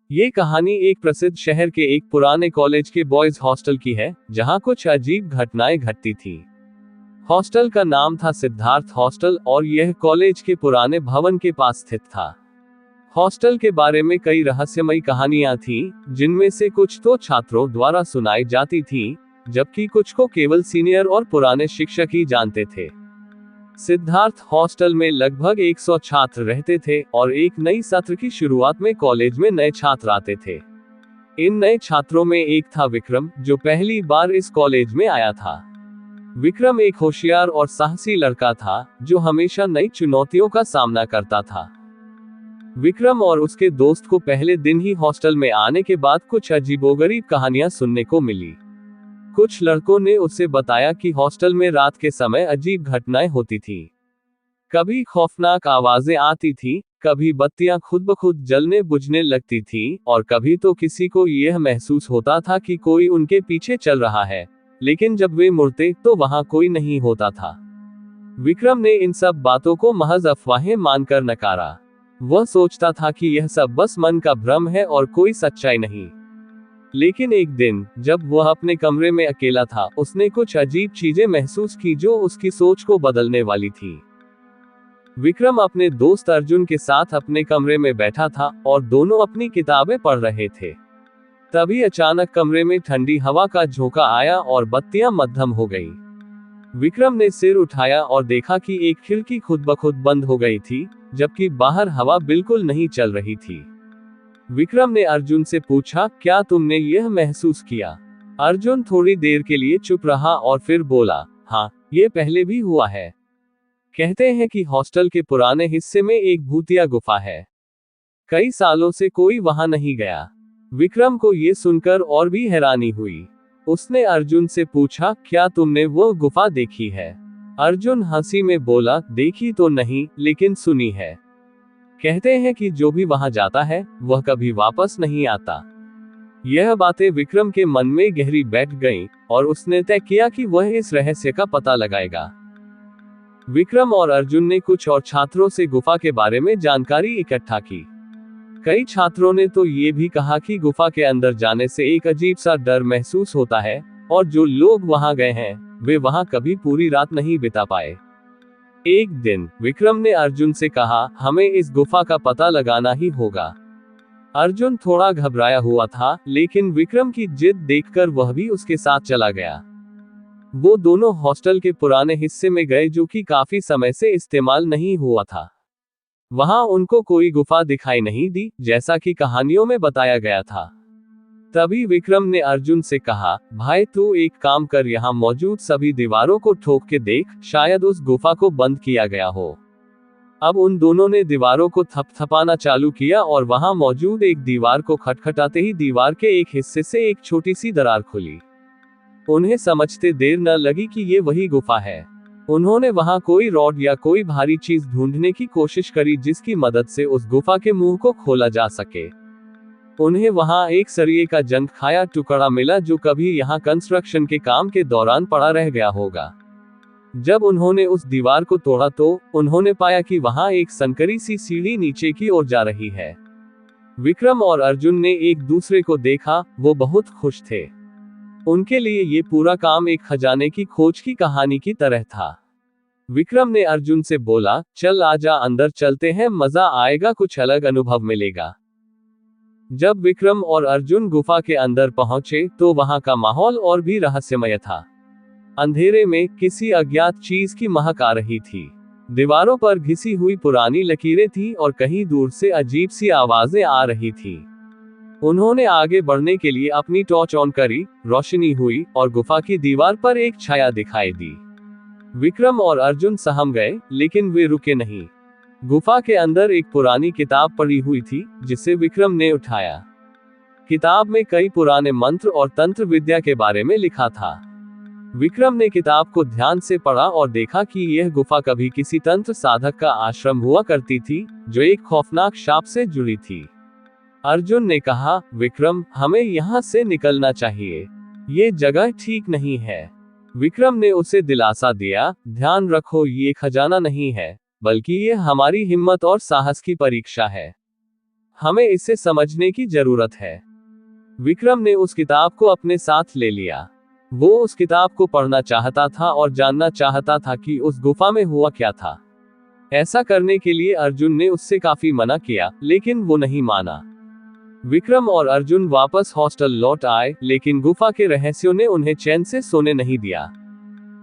ये कहानी एक प्रसिद्ध शहर के एक पुराने कॉलेज के बॉयज हॉस्टल की है, जहां कुछ अजीब घटनाएं घटती थी। हॉस्टल का नाम था सिद्धार्थ हॉस्टल और यह कॉलेज के पुराने भवन के पास स्थित था। हॉस्टल के बारे में कई रहस्यमयी कहानियां थीं, जिनमें से कुछ तो छात्रों द्वारा सुनाई जाती थीं, जबकि कुछ को केवल सीनियर और पुराने शिक्षक ही जानते थे। सिद्धार्थ हॉस्टल में लगभग 100 छात्र रहते थे और एक नई सत्र की शुरुआत में कॉलेज में नए छात्र आते थे। इन नए छात्रों में एक था विक्रम, जो पहली बार इस कॉलेज में आया था। विक्रम एक होशियार और साहसी लड़का था, जो हमेशा नई चुनौतियों का सामना करता था। विक्रम और उसके दोस्त को पहले दिन ही हॉस्टल में आने के बाद कुछ अजीबोगरीब कहानियां सुनने को मिली। कुछ लड़कों ने उसे बताया कि हॉस्टल में रात के समय अजीब घटनाएं होती थी। कभी खौफनाक आवाजें आती थी, कभी बत्तियां खुद ब खुद जलने बुझने लगती थीं, और कभी तो किसी को यह महसूस होता था कि कोई उनके पीछे चल रहा है, लेकिन जब वे मुड़ते तो वहां कोई नहीं होता था। विक्रम ने इन सब बातों को महज अफवाहें मानकर नकारा। वह सोचता था कि यह सब बस मन का भ्रम है और कोई सच्चाई नहीं। लेकिन एक दिन, जब वह अपने कमरे में अकेला था, उसने कुछ अजीब चीजें महसूस की जो उसकी सोच को बदलने वाली थी। विक्रम अपने दोस्त अर्जुन के साथ अपने कमरे में बैठा था और दोनों अपनी किताबें पढ़ रहे थे। तभी अचानक कमरे में ठंडी हवा का झोंका आया और बत्तियां मद्धम हो गई। विक्रम ने सिर उठाया और देखा कि एक खिड़की खुद ब खुद बंद हो गई थी, जबकि बाहर हवा बिल्कुल नहीं चल रही थी। विक्रम ने अर्जुन से पूछा, क्या तुमने यह महसूस किया? अर्जुन थोड़ी देर के लिए चुप रहा और फिर बोला, हाँ, ये पहले भी हुआ है। कहते हैं कि हॉस्टल के पुराने हिस्से में एक भूतिया गुफा है। कई सालों से कोई वहां नहीं गया। विक्रम को ये सुनकर और भी हैरानी हुई। उसने अर्जुन से पूछा, क्या तुमने वो गुफा देखी है? अर्जुन हंसी में बोला, देखी तो नहीं, लेकिन सुनी है। कहते हैं कि जो भी वहां जाता है, वह कभी वापस नहीं आता। यह बातें विक्रम के मन में गहरी बैठ गईं, और उसने तय किया कि वह इस रहस्य का पता लगाएगा। विक्रम और अर्जुन ने कुछ और छात्रों से गुफा के बारे में जानकारी इकट्ठा की। कई छात्रों ने तो ये भी कहा कि गुफा के अंदर जाने से एक अजीब सा डर महसूस होता है, और जो लोग वहां गए हैं, वे वहां कभी पूरी रात नहीं बिता पाए। एक दिन, विक्रम ने अर्जुन से कहा, हमें इस गुफा का पता लगाना ही होगा। अर्जुन थोड़ा घबराया हुआ था, लेकिन विक्रम की जिद देखकर वह भी उसके साथ चला गया। वो दोनों हॉस्टल के पुराने हिस्से में गए, जो कि काफी समय से इस्तेमाल नहीं हुआ था। वहां उनको कोई गुफा दिखाई नहीं दी, जैसा कि कहानियों में बताया गया था। तभी विक्रम ने अर्जुन से कहा, भाई तू एक काम कर, यहाँ मौजूद सभी दीवारों को ठोक के देख, शायद उस गुफा को बंद किया गया हो। अब उन दोनों ने दीवारों को थपथपाना चालू किया और वहां मौजूद एक दीवार को खटखटाते ही दीवार के एक हिस्से से एक छोटी सी दरार खुली। उन्हें समझते देर न लगी कि ये वही गुफा है। उन्होंने वहां कोई रॉड या कोई भारी चीज ढूंढने की कोशिश करी, जिसकी मदद से उस गुफा के मुंह को खोला जा सके। उन्हें वहां एक सरिये का जंग खाया टुकड़ा मिला, जो कभी यहां कंस्ट्रक्शन के काम के दौरान पड़ा रह गया होगा। जब उन्होंने उस दीवार को तोड़ा तो उन्होंने पाया कि वहां एक संकरी सी सीढ़ी नीचे की ओर जा रही है। विक्रम और अर्जुन ने एक दूसरे को देखा, वो बहुत खुश थे। उनके लिए ये पूरा काम एक खजाने की खोज की कहानी की तरह था। विक्रम ने अर्जुन से बोला, चल आजा, अंदर चलते हैं, मजा आएगा, कुछ अलग अनुभव मिलेगा। जब विक्रम और अर्जुन गुफा के अंदर पहुंचे, तो वहां का माहौल और भी रहस्यमय था। अंधेरे में किसी अज्ञात चीज की महक आ रही थी। दीवारों पर घिसी हुई पुरानी लकीरें थीं और कहीं दूर से अजीब सी आवाजें आ रही थीं। उन्होंने आगे बढ़ने के लिए अपनी टॉर्च ऑन करी, रोशनी हुई और गुफा की दीवार पर एक छाया दिखाई दी। विक्रम और अर्जुन सहम गए, लेकिन वे रुके नहीं। गुफा के अंदर एक पुरानी किताब पड़ी हुई थी, जिसे विक्रम ने उठाया। किताब में कई पुराने मंत्र और तंत्र विद्या के बारे में लिखा था। विक्रम ने किताब को ध्यान से पढ़ा और देखा कि यह गुफा कभी किसी तंत्र साधक का आश्रम हुआ करती थी, जो एक खौफनाक शाप से जुड़ी थी। अर्जुन ने कहा, विक्रम, हमें यहाँ से निकलना चाहिए, ये जगह ठीक नहीं है। विक्रम ने उसे दिलासा दिया, ध्यान रखो, ये खजाना नहीं है, बल्कि ये हमारी हिम्मत और साहस की परीक्षा है। हमें इसे समझने की जरूरत है। विक्रम ने उस किताब को अपने साथ ले लिया। वो उस किताब को पढ़ना चाहता था और जानना चाहता था कि उस गुफा में हुआ क्या था। ऐसा करने के लिए अर्जुन ने उससे काफी मना किया, लेकिन वो नहीं माना। विक्रम और अर्जुन वापस हॉस्टल लौट आए, लेकिन गुफा के रहस्यों ने उन्हें चैन से सोने नहीं दिया।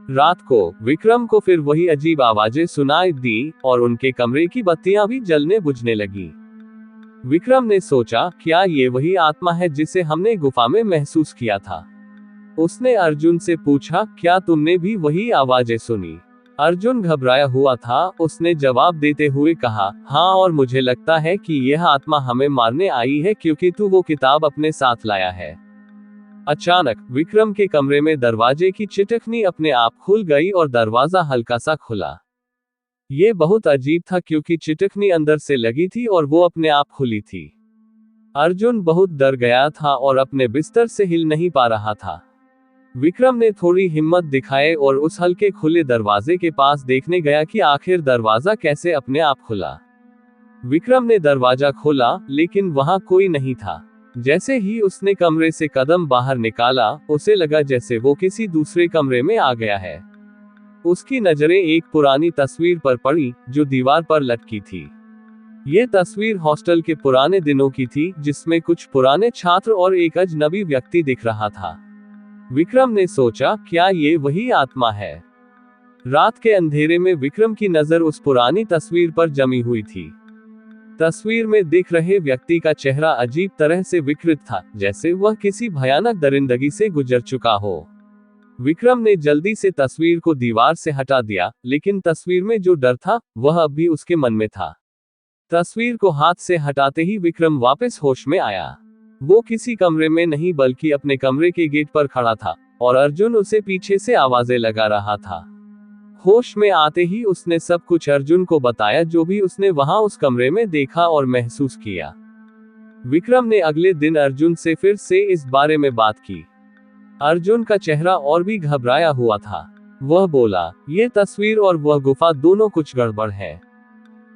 रात को विक्रम को फिर वही अजीब आवाजें सुनाई दी और उनके कमरे की बत्तियां भी जलने बुझने लगी। विक्रम ने सोचा, क्या ये वही आत्मा है जिसे हमने गुफा में महसूस किया था? उसने अर्जुन से पूछा, क्या तुमने भी वही आवाजें सुनी? अर्जुन घबराया हुआ था। उसने जवाब देते हुए कहा, हाँ, और मुझे लगता है कि यह आत्मा हमें मारने आई है क्योंकि तू वो किताब अपने साथ लाया है। अचानक विक्रम के कमरे में दरवाजे की चिटकनी अपने आप खुल गई और दरवाजा हल्का सा खुला। ये बहुत अजीब था क्योंकि चिटकनी अंदर से लगी थी और वो अपने आप खुली थी। अर्जुन बहुत डर गया था और अपने बिस्तर से हिल नहीं पा रहा था। विक्रम ने थोड़ी हिम्मत दिखाए और उस हल्के खुले दरवाजे के पास देखने गया कि आखिर दरवाजा कैसे अपने आप खुला। विक्रम ने दरवाजा खोला, लेकिन वहां कोई नहीं था। जैसे ही उसने कमरे से कदम बाहर निकाला, उसे लगा जैसे वो किसी दूसरे कमरे में आ गया है। उसकी नजरें एक पुरानी तस्वीर पर पड़ी, जो दीवार पर लटकी थी। ये तस्वीर हॉस्टल के पुराने दिनों की थी, जिसमें कुछ पुराने छात्र और एक अजनबी व्यक्ति दिख रहा था। विक्रम ने सोचा, क्या ये वही आत्मा है? रात के अंधेरे में विक्रम की नजर उस पुरानी तस्वीर पर जमी हुई थी। तस्वीर में दिख रहे व्यक्ति का चेहरा अजीब तरह से विकृत था, जैसे वह किसी भयानक दरिंदगी से गुजर चुका हो। विक्रम ने जल्दी से तस्वीर को दीवार से हटा दिया, लेकिन तस्वीर में जो डर था, वह अब भी उसके मन में था। तस्वीर को हाथ से हटाते ही विक्रम वापस होश में आया। वो किसी कमरे में नहीं बल्कि अपने कमरे के गेट पर खड़ा था, और अर्जुन उसे पीछे से आवाजें लगा रहा था। होश में आते ही उसने सब कुछ अर्जुन को बताया, जो भी उसने वहां उस कमरे में देखा और महसूस किया। विक्रम ने अगले दिन अर्जुन से फिर से इस बारे में बात की। अर्जुन का चेहरा और भी घबराया हुआ था। वह बोला, ये तस्वीर और वह गुफा दोनों कुछ गड़बड़ है।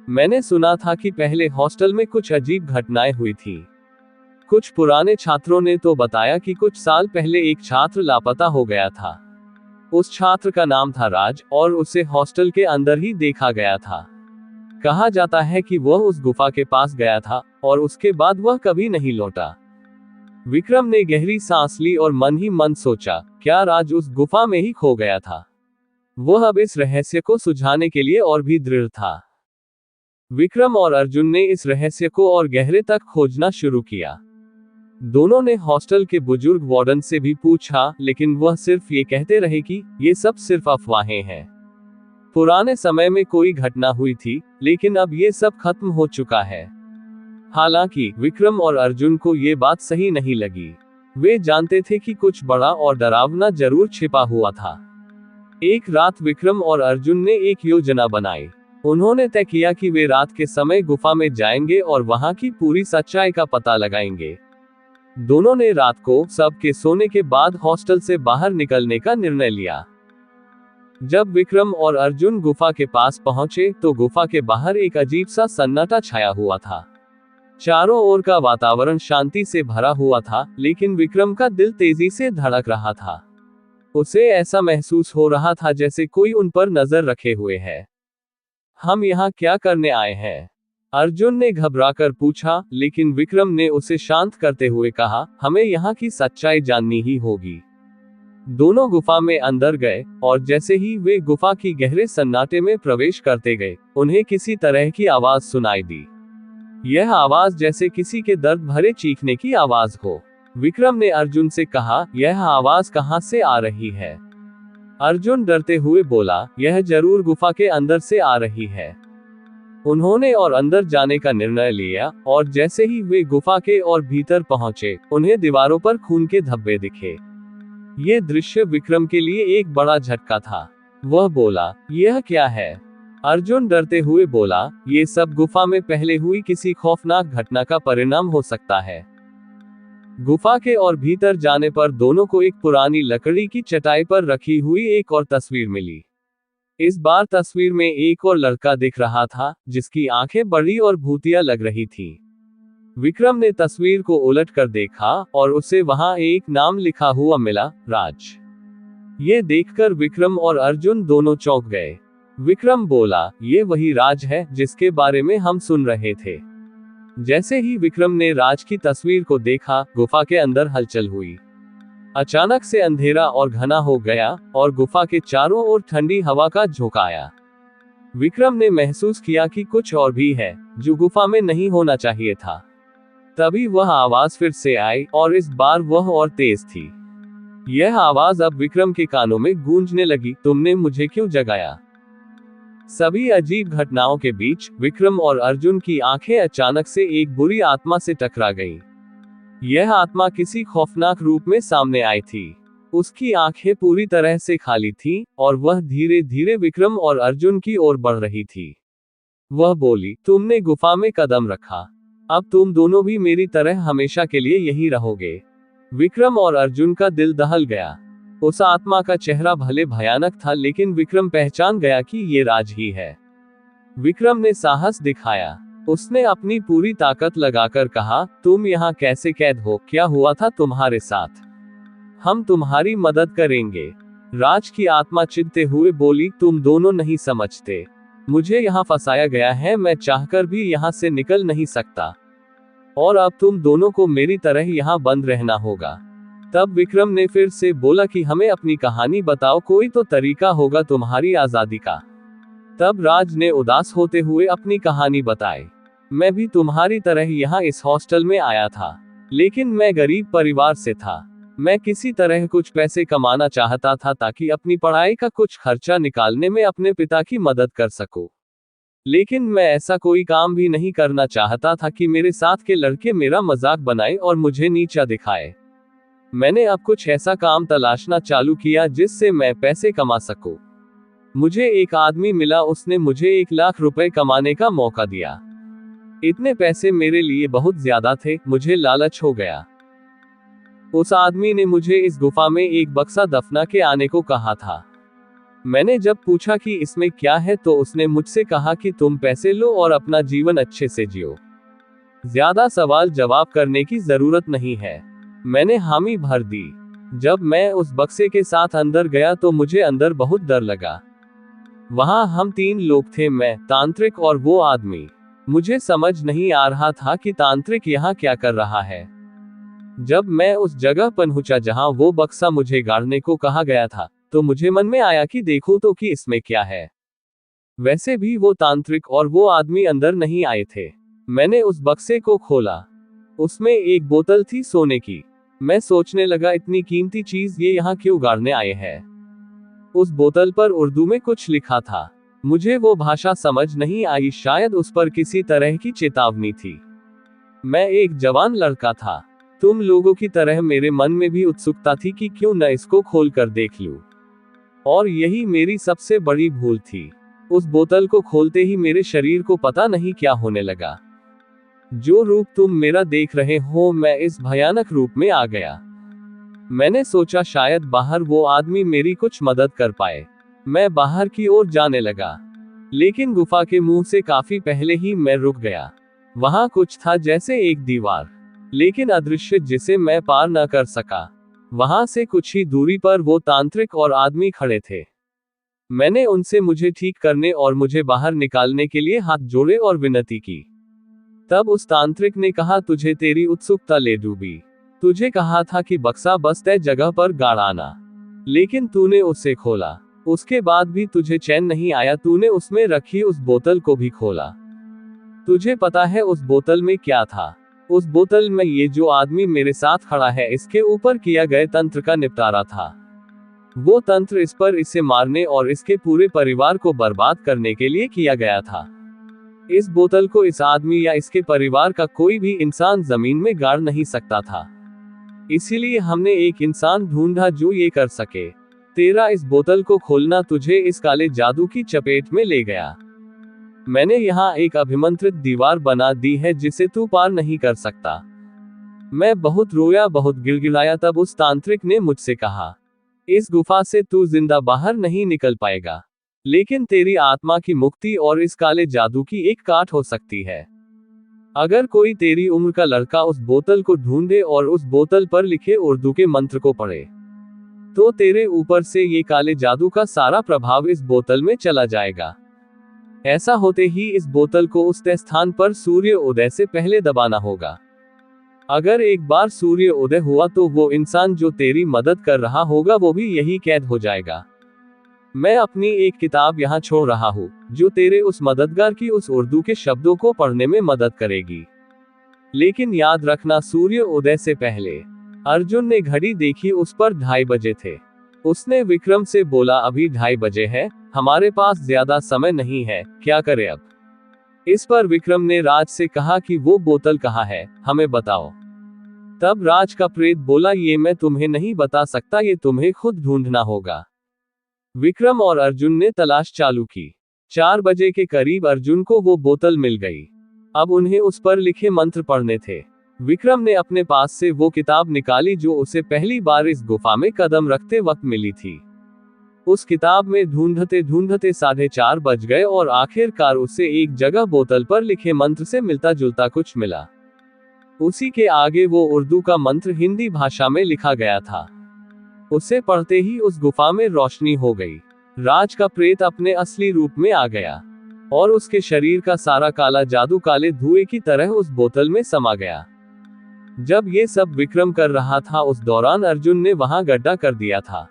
मैंने सुना था कि पहले हॉस्टल में कुछ अजीब घटनाएं हुई थी। कुछ पुराने छात्रों ने तो बताया कि कुछ साल पहले एक छात्र लापता हो गया था। उस छात्र का नाम था राज, और उसे हॉस्टल के अंदर ही देखा गया था। कहा जाता है कि वह उस गुफा के पास गया था, और उसके बाद वह कभी नहीं लौटा। विक्रम ने गहरी सांस ली और मन ही मन सोचा, क्या राज उस गुफा में ही खो गया था? वह अब इस रहस्य को सुलझाने के लिए और भी दृढ़ था। विक्रम और अर्जुन ने इस रहस्य को और गहरे तक खोजना शुरू किया। दोनों ने हॉस्टल के बुजुर्ग वार्डन से भी पूछा, लेकिन वह सिर्फ ये कहते रहे कि ये सब सिर्फ अफवाहें हैं। पुराने समय में कोई घटना हुई थी, लेकिन अब ये सब खत्म हो चुका है। हालांकि विक्रम और अर्जुन को ये बात सही नहीं लगी। वे जानते थे कि कुछ बड़ा और डरावना जरूर छिपा हुआ था। एक रात विक्रम और अर्जुन ने एक योजना बनाई। उन्होंने तय किया कि वे रात के समय गुफा में जाएंगे और वहां की पूरी सच्चाई का पता लगाएंगे। दोनों ने रात को सबके सोने के बाद हॉस्टल से बाहर निकलने का निर्णय लिया। जब विक्रम और अर्जुन गुफा के पास पहुंचे, तो गुफा के बाहर एक अजीब सा सन्नाटा छाया हुआ था। चारों ओर का वातावरण शांति से भरा हुआ था, लेकिन विक्रम का दिल तेजी से धड़क रहा था। उसे ऐसा महसूस हो रहा था जैसे कोई उन पर नजर रखे हुए है। हम यहाँ क्या करने आए हैं? अर्जुन ने घबराकर पूछा, लेकिन विक्रम ने उसे शांत करते हुए कहा, हमें यहाँ की सच्चाई जाननी ही होगी। दोनों गुफा में अंदर गए, और जैसे ही वे गुफा की गहरे सन्नाटे में प्रवेश करते गए, उन्हें किसी तरह की आवाज सुनाई दी। यह आवाज जैसे किसी के दर्द भरे चीखने की आवाज हो। विक्रम ने अर्जुन से कहा, यह आवाज कहाँ से आ रही है? अर्जुन डरते हुए बोला, यह जरूर गुफा के अंदर से आ रही है। उन्होंने और अंदर जाने का निर्णय लिया, और जैसे ही वे गुफा के और भीतर पहुंचे, उन्हें दीवारों पर खून के धब्बे दिखे। ये दृश्य विक्रम के लिए एक बड़ा झटका था। वह बोला, यह क्या है? अर्जुन डरते हुए बोला, ये सब गुफा में पहले हुई किसी खौफनाक घटना का परिणाम हो सकता है। गुफा के और भीतर जाने पर दोनों को एक पुरानी लकड़ी की चटाई पर रखी हुई एक और तस्वीर मिली। इस बार तस्वीर में एक और लड़का दिख रहा था, जिसकी आंखें बड़ी और भूतिया लग रही थी। विक्रम ने तस्वीर को उलट कर देखा और उसे वहां एक नाम लिखा हुआ मिला, राज। ये देखकर विक्रम और अर्जुन दोनों चौंक गए। विक्रम बोला, ये वही राज है जिसके बारे में हम सुन रहे थे। जैसे ही विक्रम ने राज की तस्वीर को देखा, गुफा के अंदर हलचल हुई। अचानक से अंधेरा और घना हो गया और गुफा के चारों ओर ठंडी हवा का झोंका आया। विक्रम ने महसूस किया कि कुछ और भी है जो गुफा में नहीं होना चाहिए था। तभी वह आवाज फिर से आई और इस बार वह और तेज थी। यह आवाज अब विक्रम के कानों में गूंजने लगी, तुमने मुझे क्यों जगाया? सभी अजीब घटनाओं के बीच विक्रम और अर्जुन की आंखें अचानक से एक बुरी आत्मा से टकरा गईं। यह आत्मा किसी खौफनाक रूप में सामने आई थी। उसकी आंखें पूरी तरह से खाली थीं और वह धीरे धीरे विक्रम और अर्जुन की ओर बढ़ रही थी। वह बोली, तुमने गुफा में कदम रखा, अब तुम दोनों भी मेरी तरह हमेशा के लिए यही रहोगे। विक्रम और अर्जुन का दिल दहल गया। उस आत्मा का चेहरा भले भयानक था, लेकिन विक्रम पहचान गया कि ये राज ही है। विक्रम ने साहस दिखाया। उसने अपनी पूरी ताकत लगाकर कहा, तुम यहाँ कैसे कैद हो? क्या हुआ था तुम्हारे साथ? हम तुम्हारी मदद करेंगे। राज की आत्मा चिढ़ते हुए बोली, तुम दोनों नहीं समझते, मुझे यहाँ फंसाया गया है, मैं चाहकर भी यहाँ से निकल नहीं सकता, और अब तुम दोनों को मेरी तरह यहाँ बंद रहना होगा। तब विक्रम ने फिर से बोला कि हमें अपनी कहानी बताओ, कोई तो तरीका होगा तुम्हारी आजादी का। तब राज ने उदास होते हुए अपनी कहानी बताई, मैं भी तुम्हारी तरह यहाँ इस हॉस्टल में आया था, लेकिन मैं गरीब परिवार से था। मैं किसी तरह कुछ पैसे कमाना चाहता था ताकि अपनी पढ़ाई का कुछ खर्चा निकालने में अपने पिता की मदद कर सकूं। लेकिन मैं ऐसा कोई काम भी नहीं करना चाहता था कि मेरे साथ के लड़के मेरा मजाक बनाए और मुझे नीचा दिखाए। मैंने अब कुछ ऐसा काम तलाशना चालू किया जिससे मैं पैसे कमा सकूं। मुझे एक आदमी मिला, उसने मुझे 1 लाख रुपए कमाने का मौका दिया। इतने पैसे मेरे लिए बहुत ज्यादा थे, मुझे लालच हो गया। उस आदमी ने मुझे इस गुफा में एक बक्सा दफना के आने को कहा था। मैंने जब पूछा कि इसमें क्या है तो उसने मुझसे कहा कि तुम पैसे लो और अपना जीवन अच्छे से जियो, ज्यादा सवाल जवाब करने की जरूरत नहीं है। मैंने हामी भर दी। जब मैं उस बक्से के साथ अंदर गया तो मुझे अंदर बहुत डर लगा। वहां हम 3 लोग थे, मैं, तांत्रिक और वो आदमी। मुझे समझ नहीं आ रहा था कि तांत्रिक यहाँ क्या कर रहा है। जब मैं उस जगह पहुंचा जहां वो बक्सा मुझे गाड़ने को कहा गया था, तो मुझे मन में आया कि देखो तो कि इसमें क्या है। वैसे भी वो तांत्रिक और वो आदमी अंदर नहीं आए थे। मैंने उस बक्से को खोला। उसमें एक बोतल थी सोने की। मैं सोचने लगा, इतनी कीमती चीज ये यहाँ क्यों गाड़ने आए हैं। उस बोतल पर उर्दू में कुछ लिखा था। मुझे वो भाषा समझ नहीं आई, शायद उस पर किसी तरह की चेतावनी थी। मैं एक जवान लड़का था। तुम लोगों की तरह मेरे मन में भी उत्सुकता थी कि क्यों न इसको खोल कर देख लूं। और यही मेरी सबसे बड़ी भूल थी। उस बोतल को खोलते ही मेरे शरीर को पता नहीं क्या होने लगा। जो रूप तुम मेरा देख रहे हो, मैं इस भयानक रूप में आ गया। मैंने सोचा शायद बाहर वो आदमी मेरी कुछ मदद कर पाए। मैं बाहर की ओर जाने लगा, लेकिन गुफा के मुंह से काफी पहले ही मैं रुक गया। वहां कुछ था जैसे एक दीवार, लेकिन अदृश्य, जिसे मैं पार न कर सका। वहां से कुछ ही दूरी पर वो तांत्रिक और आदमी खड़े थे। मैंने उनसे मुझे ठीक करने और मुझे बाहर निकालने के लिए हाथ जोड़े और विनती की। तब उस तांत्रिक ने कहा, तुझे तेरी उत्सुकता ले डूबी। तुझे कहा था कि बक्सा बस तय जगह पर गाड़ आना, लेकिन तूने उसे खोला। उसके बाद भी तुझे चैन नहीं आया, तूने उसमें रखी उस बोतल को भी खोला। तुझे पता है उस बोतल में क्या था? उस बोतल में ये जो आदमी मेरे साथ खड़ा है, इसके ऊपर किया गया तंत्र का निपटारा था। वो तंत्र इस पर इसे मारने और इसके पूरे परिवार को बर्बाद करने के लिए किया गया था। इस बोतल को इस आदमी या इसके परिवार का कोई भी इंसान जमीन में गाड़ नहीं सकता था। इसीलिए हमने एक इंसान ढूंढा जो ये कर सके। तेरा इस बोतल को खोलना तुझे इस काले जादू की चपेट में ले गया। मैंने यहाँ एक अभिमंत्रित दीवार बना दी है जिसे तू पार नहीं कर सकता। मैं बहुत रोया, बहुत गिड़गिड़ाया। तब उस तांत्रिक ने मुझसे कहा, इस गुफा से तू जिंदा बाहर नहीं निकल पाएगा, लेकिन तेरी आत्मा की मुक्ति और इस काले जादू की एक काट हो सकती है। अगर कोई तेरी उम्र का लड़का उस बोतल को ढूंढे और उस बोतल पर लिखे उर्दू के मंत्र को पढ़े, तो तेरे ऊपर से ये काले जादू का सारा प्रभाव इस बोतल में चला जाएगा। ऐसा होते ही इस बोतल को उस तय स्थान पर सूर्य उदय से पहले दबाना होगा। अगर एक बार सूर्य उदय हुआ तो वो इंसान जो तेरी मदद कर रहा होगा वो भी यही कैद हो जाएगा। मैं अपनी एक किताब यहाँ छोड़ रहा हूँ, जो तेरे उस मददगार की उस उर्दू के शब्दों को पढ़ने में मदद करेगी। लेकिन याद रखना, सूर्य उदय से पहले। अर्जुन ने घड़ी देखी, उस पर 2:30 बजे थे। उसने विक्रम से बोला, अभी 2:30 बजे है, हमारे पास ज्यादा समय नहीं है, क्या करें अब? इस पर विक्रम ने राज से कहा कि वो बोतल कहाँ है, हमें बताओ। तब राज का प्रेत बोला, ये मैं तुम्हें नहीं बता सकता, ये तुम्हें खुद ढूंढना होगा। विक्रम और अर्जुन ने तलाश चालू की। 4 बजे के करीब अर्जुन को वो बोतल मिल गई। अब उन्हें उस पर लिखे मंत्र पढ़ने थे। विक्रम ने अपने पास से वो किताब निकाली जो उसे पहली बार इस गुफा में कदम रखते वक्त मिली थी। उस किताब में ढूंढते ढूंढते 4:30 बज गए और आखिरकार उसे एक जगह बोतल पर लिखे मंत्र से मिलता जुलता कुछ मिला। उसी के आगे वो उर्दू का मंत्र हिंदी भाषा में लिखा गया था। उसे पढ़ते ही उस गुफा में रोशनी हो गई। राज का प्रेत अपने असली रूप में आ गया और उसके शरीर का सारा काला जादू काले धुएं की तरह उस बोतल में समा गया। जब ये सब विक्रम कर रहा था, उस दौरान अर्जुन ने वहां गड्ढा कर दिया था।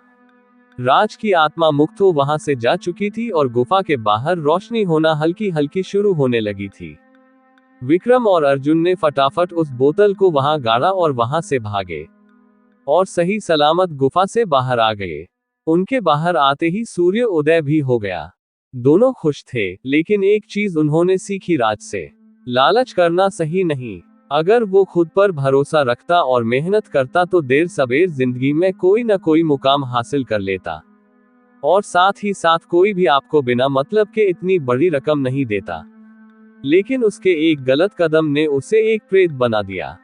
राज की आत्मा मुक्त हो वहां से जा चुकी थी और गुफा के बाहर रोशनी होना हल्की हल्की शुरू होने लगी थी। विक्रम और अर्जुन ने फटाफट उस बोतल को वहां गाड़ा और वहां से भागे और सही सलामत गुफा से बाहर आ गए। उनके बाहर आते ही सूर्य उदय भी हो गया। दोनों खुश थे, लेकिन एक चीज उन्होंने सीखी राज से, लालच करना सही नहीं। अगर वो खुद पर भरोसा रखता और मेहनत करता तो देर सबेर जिंदगी में कोई न कोई मुकाम हासिल कर लेता। और साथ ही साथ कोई भी आपको बिना मतलब के इतनी बड़ी रकम नहीं देता। लेकिन उसके एक गलत कदम ने उसे एक प्रेत बना दिया।